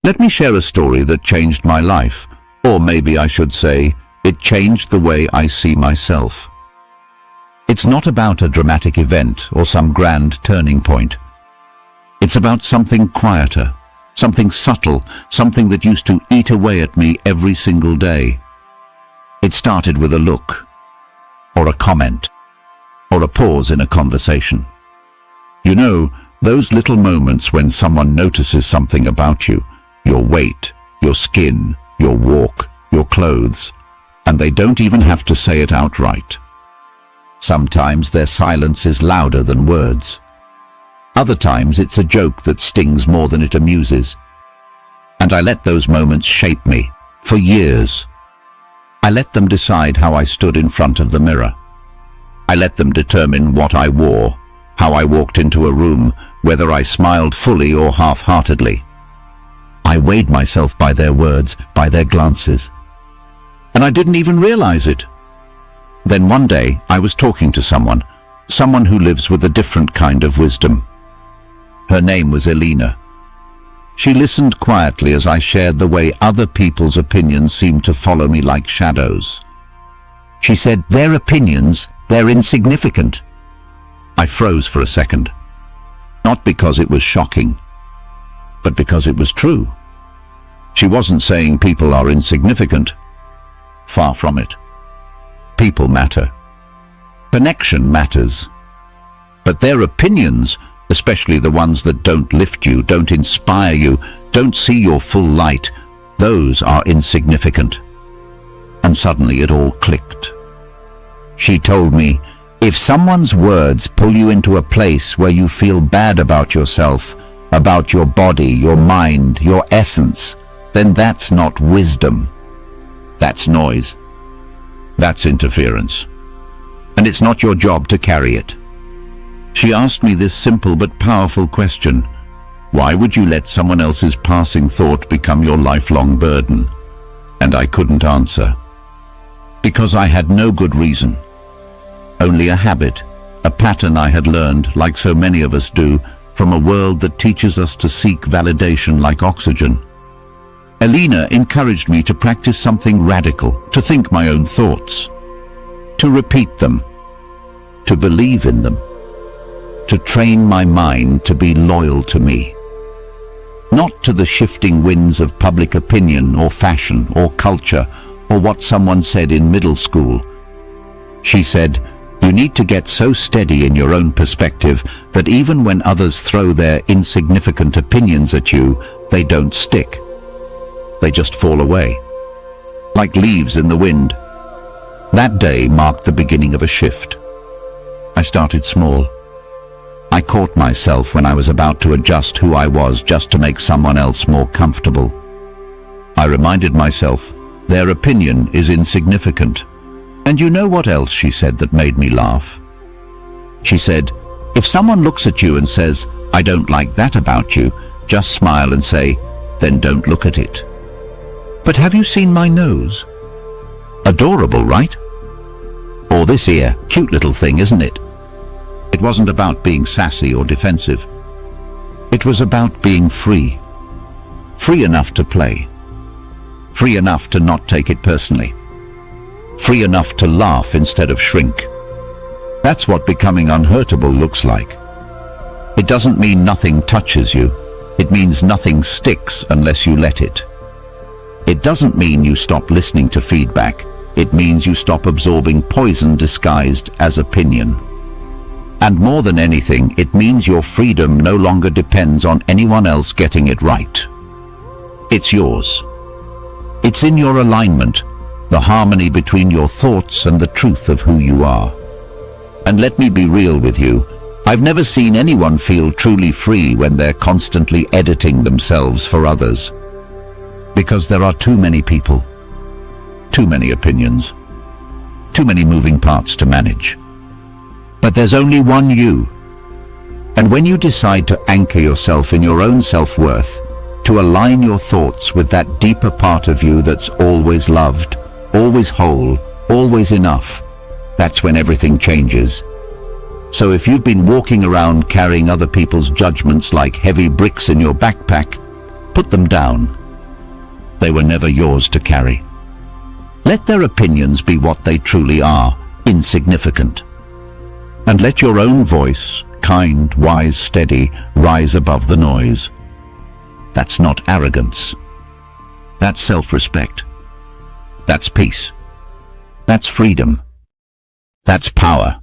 Let me share a story that changed my life, or maybe I should say, it changed the way I see myself. It's not about a dramatic event or some grand turning point. It's about something quieter, something subtle, something that used to eat away at me every single day. It started with a look, or a comment, or a pause in a conversation. You know, those little moments when someone notices something about you, your weight, your skin, your walk, your clothes, and they don't even have to say it outright. Sometimes their silence is louder than words. Other times it's a joke that stings more than it amuses. And I let those moments shape me, for years. I let them decide how I stood in front of the mirror. I let them determine what I wore, how I walked into a room, whether I smiled fully or half-heartedly. I weighed myself by their words, by their glances. And I didn't even realize it. Then one day I was talking to someone who lives with a different kind of wisdom. Her name was Elena. She listened quietly as I shared the way other people's opinions seemed to follow me like shadows. She said, "Their opinions, they're insignificant." I froze for a second. Not because it was shocking, but because it was true. She wasn't saying people are insignificant. Far from it. People matter. Connection matters. But their opinions, especially the ones that don't lift you, don't inspire you, don't see your full light, those are insignificant. And suddenly it all clicked. She told me, if someone's words pull you into a place where you feel bad about yourself, about your body, your mind, your essence, then that's not wisdom. That's noise. That's interference. And it's not your job to carry it. She asked me this simple but powerful question. Why would you let someone else's passing thought become your lifelong burden? And I couldn't answer. Because I had no good reason. Only a habit, a pattern I had learned, like so many of us do, from a world that teaches us to seek validation like oxygen. Elena encouraged me to practice something radical, to think my own thoughts, to repeat them, to believe in them, to train my mind to be loyal to me. Not to the shifting winds of public opinion or fashion or culture or what someone said in middle school. She said, you need to get so steady in your own perspective that even when others throw their insignificant opinions at you, they don't stick. They just fall away, like leaves in the wind. That day marked the beginning of a shift. I started small. I caught myself when I was about to adjust who I was just to make someone else more comfortable. I reminded myself, their opinion is insignificant. And you know what else she said that made me laugh? She said, if someone looks at you and says, I don't like that about you, just smile and say, then don't look at it. But have you seen my nose? Adorable, right? Or this ear, cute little thing, isn't it? It wasn't about being sassy or defensive. It was about being free. Free enough to play. Free enough to not take it personally. Free enough to laugh instead of shrink. That's what becoming unhurtable looks like. It doesn't mean nothing touches you. It means nothing sticks unless you let it. It doesn't mean you stop listening to feedback. It means you stop absorbing poison disguised as opinion. And more than anything, it means your freedom no longer depends on anyone else getting it right. It's yours. It's in your alignment, the harmony between your thoughts and the truth of who you are. And let me be real with you, I've never seen anyone feel truly free when they're constantly editing themselves for others. Because there are too many people, too many opinions, too many moving parts to manage. But there's only one you. And when you decide to anchor yourself in your own self-worth, to align your thoughts with that deeper part of you that's always loved, always whole, always enough, that's when everything changes. So if you've been walking around carrying other people's judgments like heavy bricks in your backpack, Put them down. They were never yours to carry. Let their opinions be what they truly are, insignificant. And let your own voice, kind, wise, steady, rise above the noise. That's not arrogance. That's self-respect. That's peace. That's freedom. That's power.